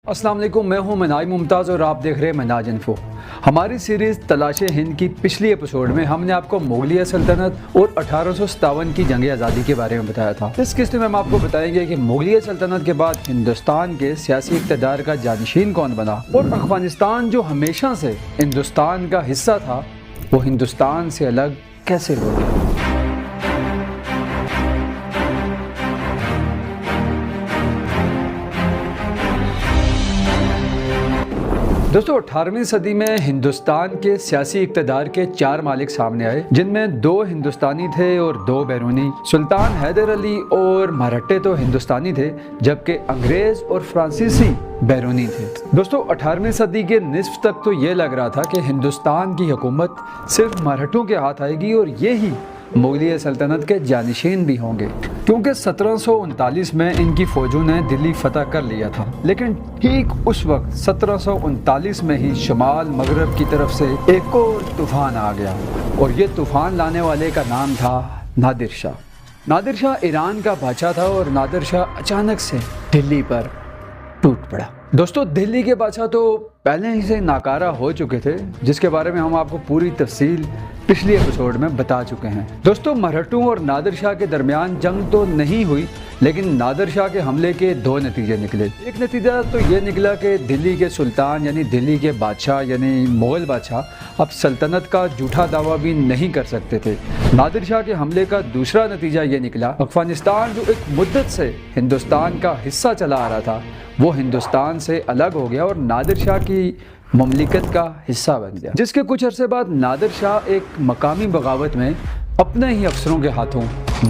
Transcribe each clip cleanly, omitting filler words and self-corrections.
अस्सलाम वालेकुम, मैं हूं मनाई मुमताज़ और आप देख रहे हैं मनाज इन्फो। हमारी सीरीज़ तलाश हिंद की पिछली एपिसोड में हमने आपको मुगलिया सल्तनत और 1857 की जंग आज़ादी के बारे में बताया था। इस किस्त में हम आपको बताएंगे कि मुगलिया सल्तनत के बाद हिंदुस्तान के सियासी इक़्तिदार का जानशीन कौन बना और अफ़गानिस्तान जो हमेशा से हिंदुस्तान का हिस्सा था वो हिंदुस्तान से अलग कैसे हो गया। दोस्तों 18वीं सदी में हिंदुस्तान के सियासी इक़्तिदार के 4 मालिक सामने आए, जिनमें 2 हिंदुस्तानी थे और 2 बैरूनी। सुल्तान हैदर अली और मराठे तो हिंदुस्तानी थे, जबकि अंग्रेज़ और फ्रांसीसी बैरूनी थे। दोस्तों 18वीं सदी के निस्फ तक तो ये लग रहा था कि हिंदुस्तान की हुकूमत सिर्फ मराठों के हाथ आएगी और ये ही मुगलिया सल्तनत के जानशीन भी होंगे, क्योंकि 1739 में इनकी फौजों ने दिल्ली फतह कर लिया था। लेकिन ठीक उस वक्त 1739 में ही शमाल मगरब की तरफ से एक और तूफान आ गया और ये तूफान लाने वाले का नाम था नादिर शाह। नादिर शाह ईरान का बादशाह था और नादिर शाह अचानक से दिल्ली पर टूट पड़ा। दोस्तों दिल्ली के बादशाह तो पहले ही से नाकारा हो चुके थे, जिसके बारे में हम आपको पूरी तफसील पिछली एपिसोड में बता चुके हैं। दोस्तों मराठों और नादिर शाह के दरमियान जंग तो नहीं हुई, लेकिन नादिर शाह के हमले के 2 नतीजे निकले। एक नतीजा तो ये निकला कि दिल्ली के सुल्तान यानी दिल्ली के बादशाह यानी मुग़ल बादशाह अब सल्तनत का झूठा दावा भी नहीं कर सकते थे। नादिर शाह के हमले का दूसरा नतीजा ये निकला, अफ़गानिस्तान जो एक मुद्दत से हिंदुस्तान का हिस्सा चला आ रहा था वो हिंदुस्तान से अलग हो गया और नादिर शाह की ममलिकत का हिस्सा बन गया, जिसके कुछ अरसे बाद नादिर शाह एक मकामी बगावत में अपने ही अफसरों के हाथों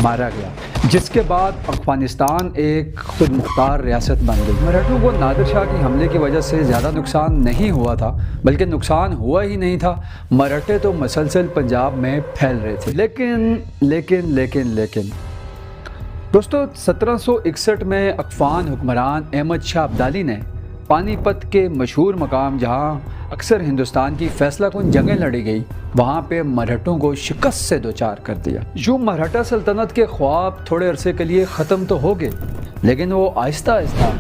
मारा गया, जिसके बाद अफ़गानिस्तान एक खुद मुख्तार रियासत बन गई। मराठों को नादिर शाह के हमले की वजह से ज़्यादा नुकसान नहीं हुआ था, बल्कि नुकसान हुआ ही नहीं था। मराठे तो मसलसल पंजाब में फैल रहे थे। लेकिन दोस्तों 1761 में अफ़गान हुक्मरान अहमद शाह अब्दाली ने पानीपत के मशहूर मकाम जहां अक्सर हिंदुस्तान की फैसला कुन जंगें लड़ी गई, वहां पे मराठों को शिकस्त से दोचार कर दिया। यूं मराठा सल्तनत के ख्वाब थोड़े अरसे के लिए ख़त्म तो हो गए, लेकिन वो आहिस्ता आहिस्ता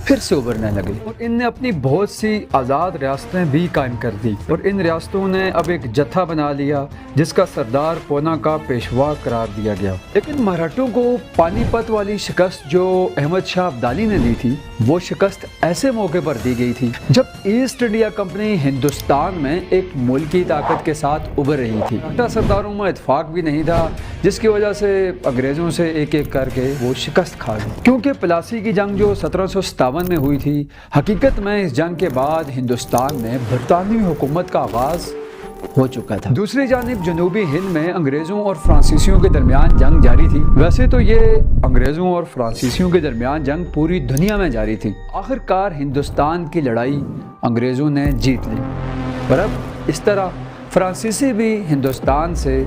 फिर से उभरने लगे और इनने अपनी बहुत सी आज़ाद रियासतें भी कायम कर दी और इन रियासतों ने अब एक जत्था बना लिया जिसका सरदार पूना का पेशवा करार दिया गया। लेकिन मराठों को पानीपत वाली शिकस्त जो अहमद शाह अब्दाली ने दी थी वो शिकस्त ऐसे मौके पर दी गई थी जब ईस्ट इंडिया कंपनी हिंदुस्तान में एक मुल्की ताकत के साथ उभर रही थी। मराठा सरदारों में इत्फाक भी नहीं था, जिसकी वजह से अंग्रेज़ों से एक एक करके वो शिकस्त खा गए। क्योंकि प्लासी की जंग जो 1757 में हुई थी, हकीकत में इस जंग के बाद हिंदुस्तान में बरतानवी हुकूमत का आगाज़ हो चुका था। दूसरी जानिब जनूबी हिंद में अंग्रेज़ों और फ्रांसीसियों के दरमियान जंग जारी थी। वैसे तो ये अंग्रेज़ों और फ्रांसीसियों के दरमियान जंग पूरी दुनिया में जारी थी। आखिरकार हिंदुस्तान की लड़ाई अंग्रेज़ों ने जीत ली, पर अब इस तरह फ्रांसीसी भी हिंदुस्तान से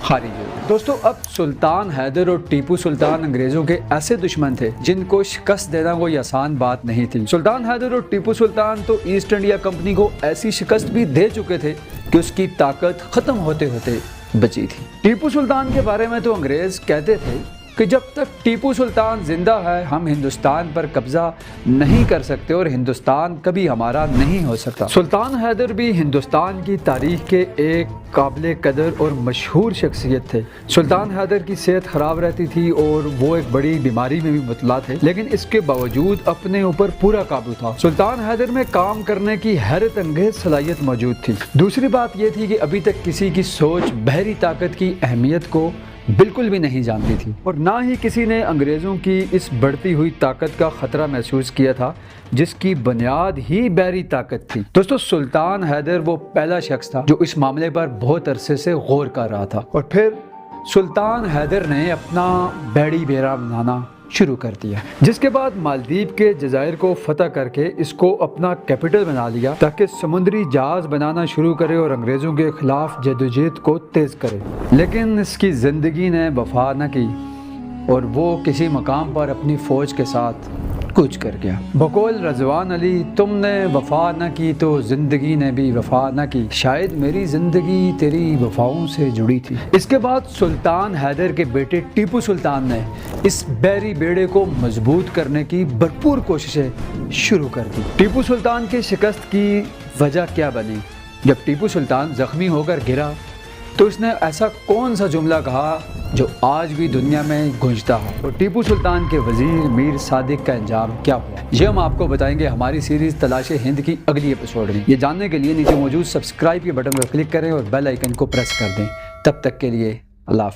खारिज हो गए। दोस्तों अब सुल्तान हैदर और टीपू सुल्तान अंग्रेज़ों के ऐसे दुश्मन थे जिनको शिकस्त देना कोई आसान बात नहीं थी। सुल्तान हैदर और टीपू सुल्तान तो ईस्ट इंडिया कंपनी को ऐसी शिकस्त भी दे चुके थे कि उसकी ताकत ख़त्म होते होते बची थी। टीपू सुल्तान के बारे में तो अंग्रेज़ कहते थे कि जब तक टीपू सुल्तान जिंदा है हम हिंदुस्तान पर कब्जा नहीं कर सकते और हिंदुस्तान कभी हमारा नहीं हो सकता। सुल्तान हैदर भी हिंदुस्तान की तारीख के एक काबिल कदर और मशहूर शख्सियत थे। सुल्तान हैदर की सेहत ख़राब रहती थी और वो एक बड़ी बीमारी में भी मुबतला थे, लेकिन इसके बावजूद अपने ऊपर पूरा काबू था। सुल्तान हैदर में काम करने की हैरत अंगेज सलाहियत मौजूद थी। दूसरी बात यह थी कि अभी तक किसी की सोच बहरी ताकत की अहमियत को बिल्कुल भी नहीं जानती थी और ना ही किसी ने अंग्रेज़ों की इस बढ़ती हुई ताकत का ख़तरा महसूस किया था जिसकी बुनियाद ही बहरी ताकत थी। दोस्तों सुल्तान हैदर वो पहला शख्स था जो इस मामले पर बहुत अरसे से गौर कर रहा था और फिर सुल्तान हैदर ने अपना बहरी बेड़ा बनाना शुरू कर दिया, जिसके बाद मालदीव के जजायर को फतह करके इसको अपना कैपिटल बना लिया ताकि समुद्री जहाज बनाना शुरू करे और अंग्रेज़ों के खिलाफ जदोजहद को तेज़ करे। लेकिन इसकी ज़िंदगी ने वफा न की اور وہ کسی مقام پر اپنی فوج کے ساتھ کوچ کر گیا۔ بقول رضوان علی، تم نے وفا نہ کی تو زندگی نے بھی وفا نہ کی، شاید میری زندگی تیری وفاؤں سے جڑی تھی۔ اس کے بعد سلطان حیدر کے بیٹے ٹیپو سلطان نے اس بحری بیڑے کو مضبوط کرنے کی بھرپور کوششیں شروع کر دی۔ ٹیپو سلطان کے شکست کی وجہ کیا بنی؟ جب ٹیپو سلطان زخمی ہو کر گرا تو اس نے ایسا کون سا جملہ کہا جو آج بھی دنیا میں گونجتا ہو؟ اور ٹیپو سلطان کے وزیر میر صادق کا انجام کیا ہوا؟ یہ ہم آپ کو بتائیں گے ہماری سیریز تلاش ہند کی اگلی ایپیسوڈ میں۔ یہ جاننے کے لیے نیچے موجود سبسکرائب کے بٹن پر کلک کریں اور بیل آئیکن کو پریس کر دیں۔ تب تک کے لیے اللہ حافظ۔